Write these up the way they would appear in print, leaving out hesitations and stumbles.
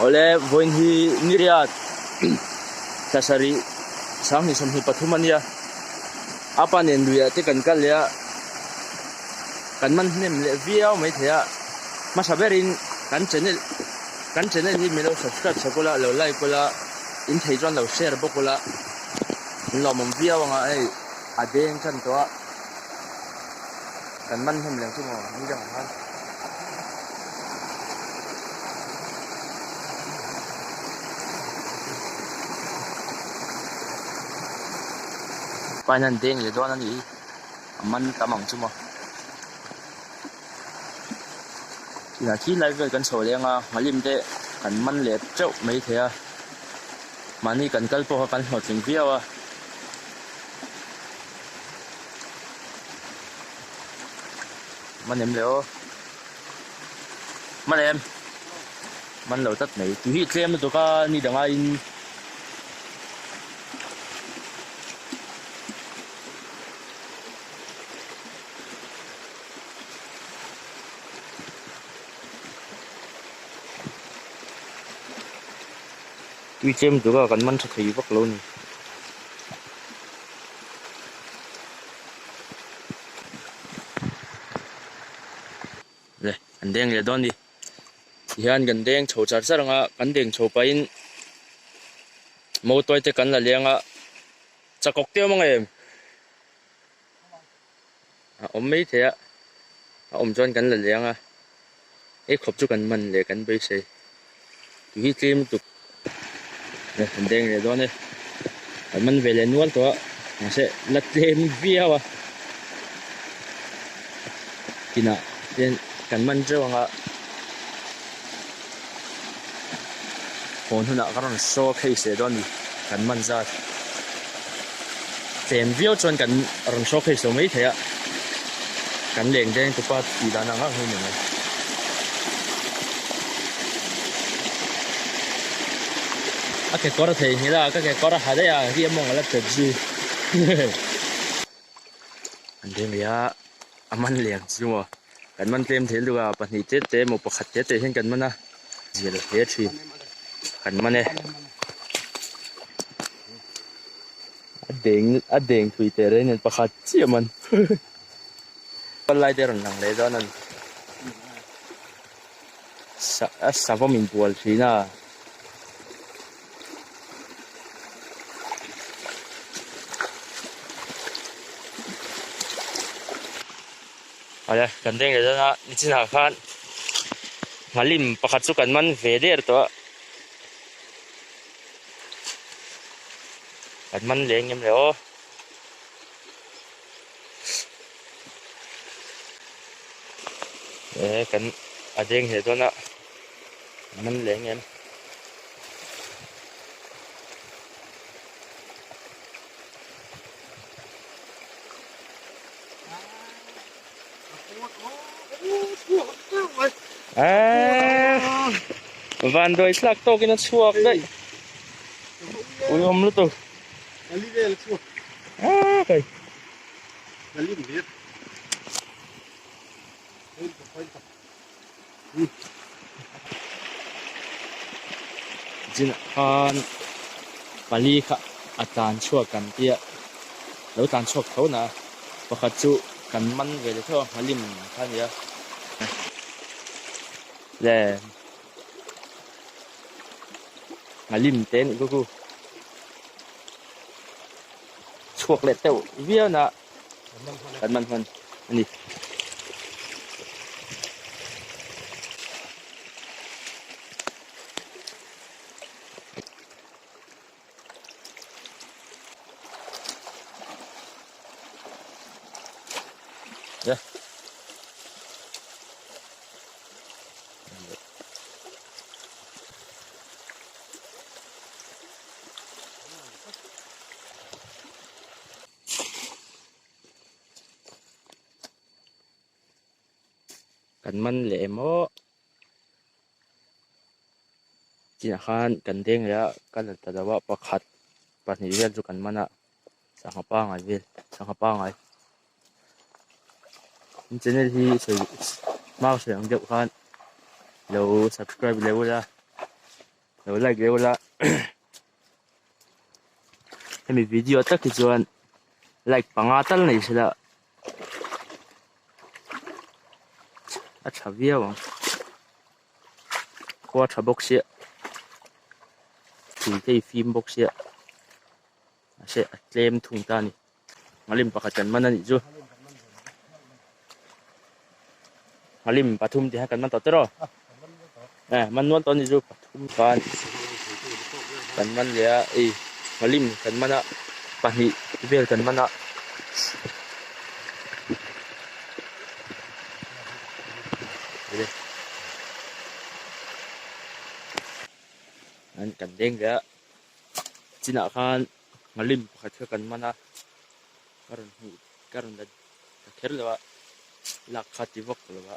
Ole voin hi niriat tasari sang ni som hi pathumania apan en luya te kan kalya kan man nem le viau mai thea ma saberin kan channel hi melo subscribe sakola lo like kola in thei jon lo share bokola lo mom viau nga ai adeng kan to kan man hem leng chu mo ni jang han Panan deng le don ani man tamang chu mo là khi live về cần sổ đen mà lim thế cần măn lệ trâu mấy thế à mà ni cần cân po cần hột tình phiêu à măn em liệu măn em măn lẩu tất này tụi hít xem tụi ca ni đằng ai tụi xem tụi ca cần măn thật thì bắt luôn này cần đen để đón đi hiện gần đen chầu chả sao nga cần đen chầu pain mâu tôi te cần là liang à chắc cọc tiêu mà em ông mấy thế à ông John cần là liang à ấy khóc chú cần mình để cần bây giờ tụi hít xem tụi này cần đen để đón đi cần mình về lên nuốt đó nó sẽ lật thêm video à thì nào nên cần mình chưa bằng ạ hồn hơn nào các bạn show case đó đi cần mình ra thêm video cho cần show case mấy thế ạ cần liền đen tụi ba thì đã năng hơn nhiều này cái có thể như là cái có hay đấy à khi em mong là thật gì anh đen ya mình liền chứ mà cần mình thêm thế được à bạn thì chết thế một bậc hạt chết thế hiện cần mình à gì là thế thì cần mình này đèn thủy tệ đấy nên bậc hạt chi mình con lại đây rồi nặng đấy đó nên sao có mình buồn thì na à cần đen cái đó ni chỉ là khan ngalim pakhat chu kan man ve der to kan man leng em leo kan adeng he to na man leng em van đôi slack to cái nó chuộc đấy ui ôm nó to cái chính han pali kha atan chuộc kan tia lâu tan chuộc thấu na pakhat chu kan man về để thôi halim khan ya le ngalim ten ku chuộc lệ teu vía na kan man han ani ya cần man lệ mó chỉ là khan cần đen ya cần là tao bảo pakhat bạn hiểu ra cho cần man à sang hấp ngay về sang hấp ngay channel hi sử mau sử dụng khan lâu subscribe lâu ra rồi lại kêu là em bị video tất cái chuyện like bằng ngã tal này sẽ là chả biết không qua chả bốc xịa thì cái phim bốc xịa sẽ claim thùng ta này ngalim pakatan man ani ju ngalim pathum ti ha kan man to tero man non to ni ju pathum kan man ya ngalim kan mana pahi bel kan mana an kan deng ya cina kan ngalim pakhat kan mana karon da kher lewa lak khati wak lewa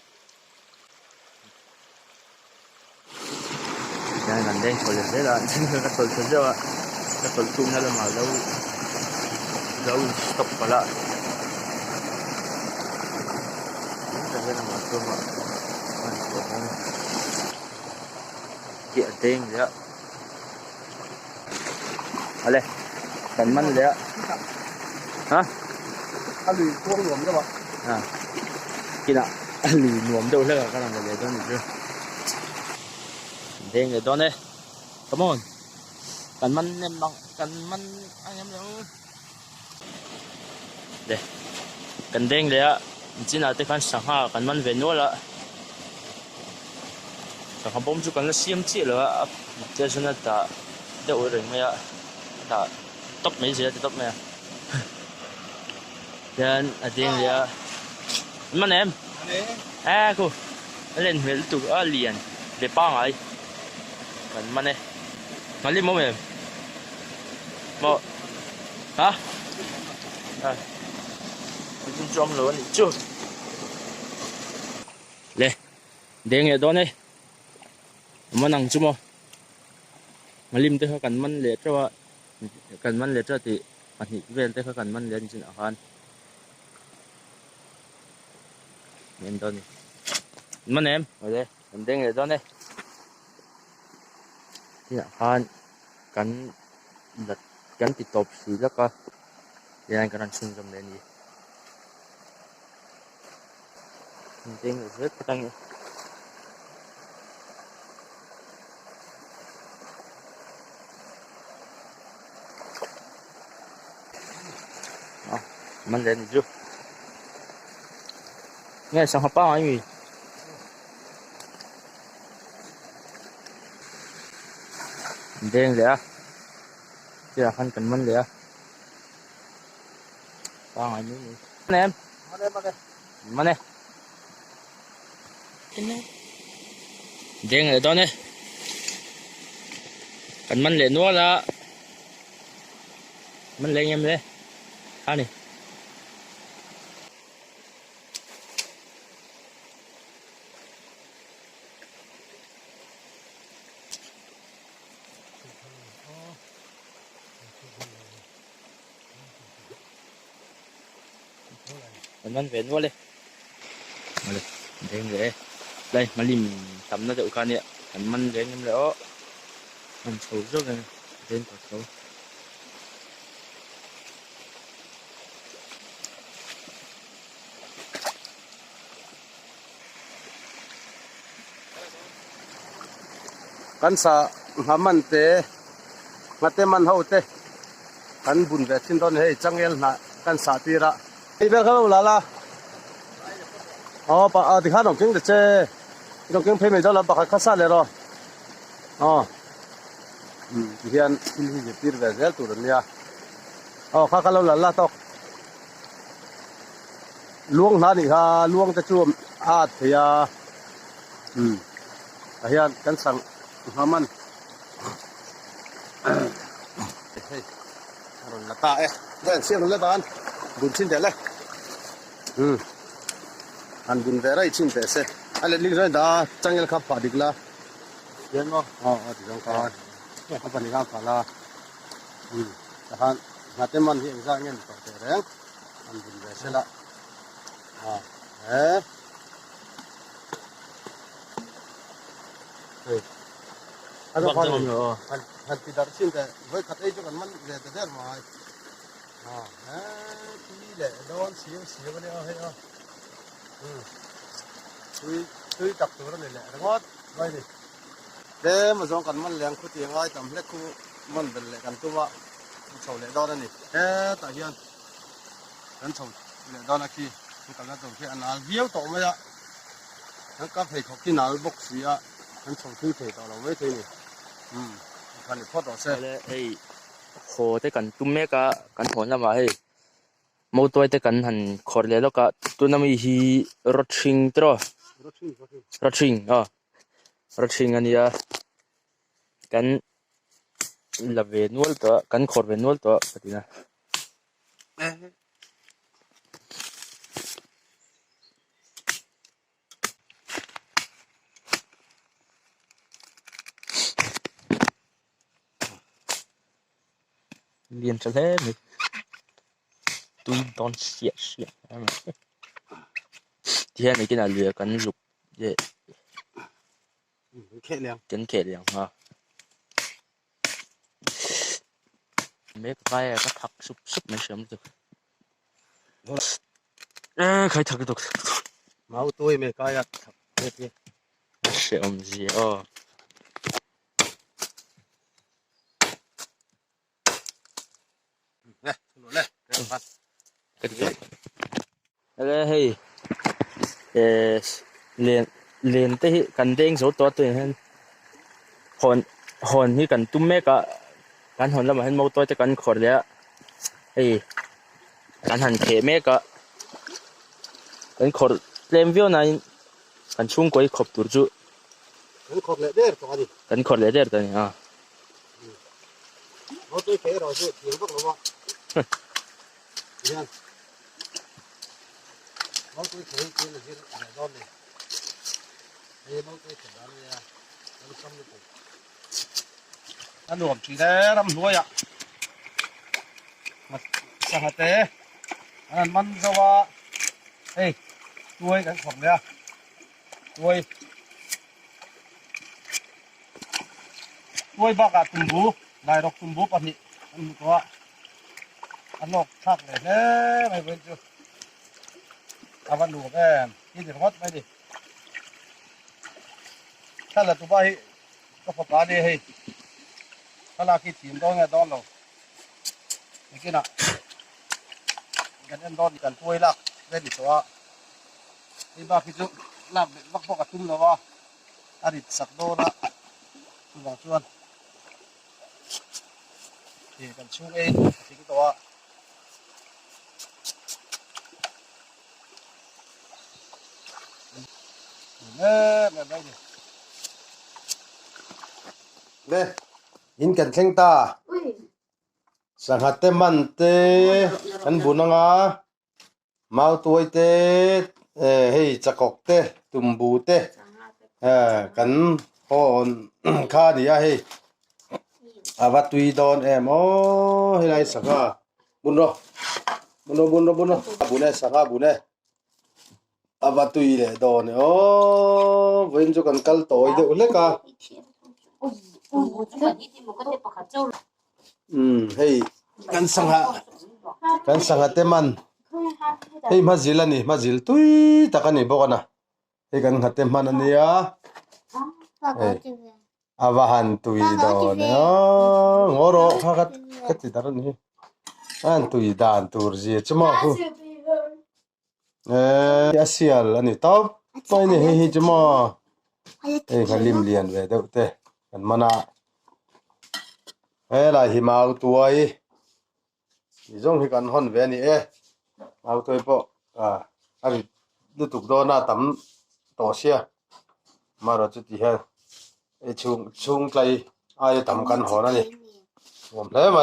dan nan deng chole de la ka tol chole wa ka tol tum na la ma lau stop pala ka hena ma to ma an to hong ki deng ya ale kan man le hả lì cuông nhuộm cho bạn kia nào lì nhuộm đâu là cái làm để cho mình chưa đen người đó đây come on cần măn em bằng cần măn anh em đâu đây cần đen đấy á chỉ là tới khán sang ha cần măn về nữa là sang ha bom chú cần là xiêm chỉ là thế cho nên ta đeo rồi mày á ta tóc mấy gì thì tóc mày dan ading dia mana em cô lên huyện tụ ở liền để bao ngày còn mana nói lên mồm em mò hả mình trong luôn chưa lên đen người đó này mà năng chưa mò mà lim tới cần man lệ cho cần man lệ cho thì anh nghĩ về tới cần man lệ trên nào em đó này mất em ở đây em đen người đó này thì han cắn lật cắn thì tộp xí lắm cơ thì anh cần sung trong đây gì đen người rất tăng mất lên chưa nghe sang học bao anh đen vậy á chứ là khăn cần mân vậy á bao anh nữa em mân này đen ở đó này cần mân để nữa là mân lên em đây này mình về luôn đi đây người đây mà lim tắm nó được con nè mình đến em đó mình xấu rất là lên thật xấu căn sa haman te ngate man ho te kan bun ve chin don he changel na kan sa tira ei ber khalo la la pa di khan ong king de che ong king phe me jo la ba kha sa le ro hian il hi tir ve zel tur nia kha khalo la la tok luang na ni ha luang ta chu thia hian kan sang haman rồi là ta ấy đây xem nó lên ta ăn bún chín để lên ăn bún về đây chín để xem anh lên đi rồi đã trang cái khắp phá đi là yên không thì không có khắp phá đi khắp phá là hắn ngắt tem ăn hiện ra nhân phải để đấy ăn bún về xem lại đấy อันนั้น บั ฟั ก น จะมันเหรอ หันติดดาร์ชินแต่ไว้ขัดไอ้จุกันมันเละแต่เดินมาที่เละโดนเสียไปเลยให้ตุยจับตัวนั่นแหละทั้งหมดไว้ดิเดี๋ยวมาส่งกันมันเลี้ยงคู่เตียงไว้ทำเล็กคู่มันเป็นเละกันตัวโฉเละดอนนั่นนี่ตาเฮียนกันโฉเละดอนนักขี้คือกันแล้วตัวที่อันนั้นเบี้ยวโตมาละทั้งกับเหตุของที่หนาบกเสียกันโฉที่เหตุต่อเราไว้ทีนี่คันนี้พอต่อเสีย เลยไอ้โคแต่กันตุ้มแม่ก็กันหัวน้ำมาให้มอตัวแต่กันหันขอดเลยแล้วก็ตัวน้ำมีฮีรถชิงตรอรถชิงรถชิงอันนี้กันละเวนวลตัวกันขอดเวนวลตัวปฏินะเรียนจะเล่นตุยตอนเสียที่ให้ไม่กินอะไรกันลุกเย่ แค่เลี้ยง 真可怜啊！没个个拍熟没什么的，开头个都mau tôi mày coi à hết đi 什么子哦？ nè nổ lên phát 跟住，那个嘿，練啲近釘手多對hen，韓呢近都咩個，近韓啦嘛，hen冇多啲近學咧，嘿，近韓騎咩個，近學練 view 嗱，近衝鬼學到住， vẫn còn lệ đê rồi đi 近學嚟啲對啊， mau tôi kể rồi chứ thiếu bắt nó nha mau tôi kể cái là cái này đó này đây mau tôi kể đó này nó xong rồi anh luộc chỉ để làm nuôi ạ mà sao hả thế anh măn sao à ê nuôi cái phòng này nuôi bác à tum bú này đọc tum bú còn nhỉ anh có anh lộc thắc này thế mày bên chưa à văn luộc em cái gì hót mày điถ้าเราตัวไปก็พอปลาเลยให้ถ้าเราคิดถิ่นต้องไงต้องเราไม่กินอ่ะกันเอ็นต้องกันป่วยลักได้ดิตัวที่บ้าคิดจุลักบักพวกกระตุ้มแล้วว่าอดีตสักโดละตัวบางส่วนที่กันชูเองที่ตัวเนี่ยไม่ดิเนี่ยยินกันเข่งตาสังหัดเตมันเตอันบุญงาเมาตัวเตเฮ้ยจักกเตตุ่มบูเตกันฮอนข้านี่เฮ้ยอาวัตตุยดอนโอ้เฮ้ยไรสักบุญรอบุญรอบุญเน่สักบุญเน่อาวัตตุยเลยดอนโอ้เว้นจุกันกัลโตยเดอุเล็กเฮ้ยกันสังหะเตมันเฮ้ยมาจิลนี่มาจิลตุยตะกันนี่บอกนะเฮ้ยกันหัดเตมันอันนี้อ่ะเฮ้ยอาวันตุยดอนงอรอข้าก็ติดตานี่อันตุยดานตูร์จีจะมาหูอาเซียลอันนี้ท็อปไปนี่เฮ้ยจะมาเฮ้ยกันลิมเลียนเว้ยเด็กเต้กันมานะเฮ้ยลายหิมะตัวไอ้ยี่จงให้กันฮอนเวนี่เอาตัวไอ้พวกอันนี้ดูถูกโดนหน้าตั้มต่อเสียมาเราจะที่เห็นไอ้ชุงไกลไอ้ตั้มกันหัวนั่นนี่ผมเลยไหม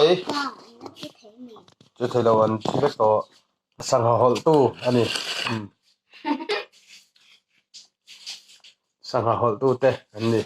จะเทเราวันที่เล็กต่อสังหารตู้อันนี้สังหารตู้เต้อันนี้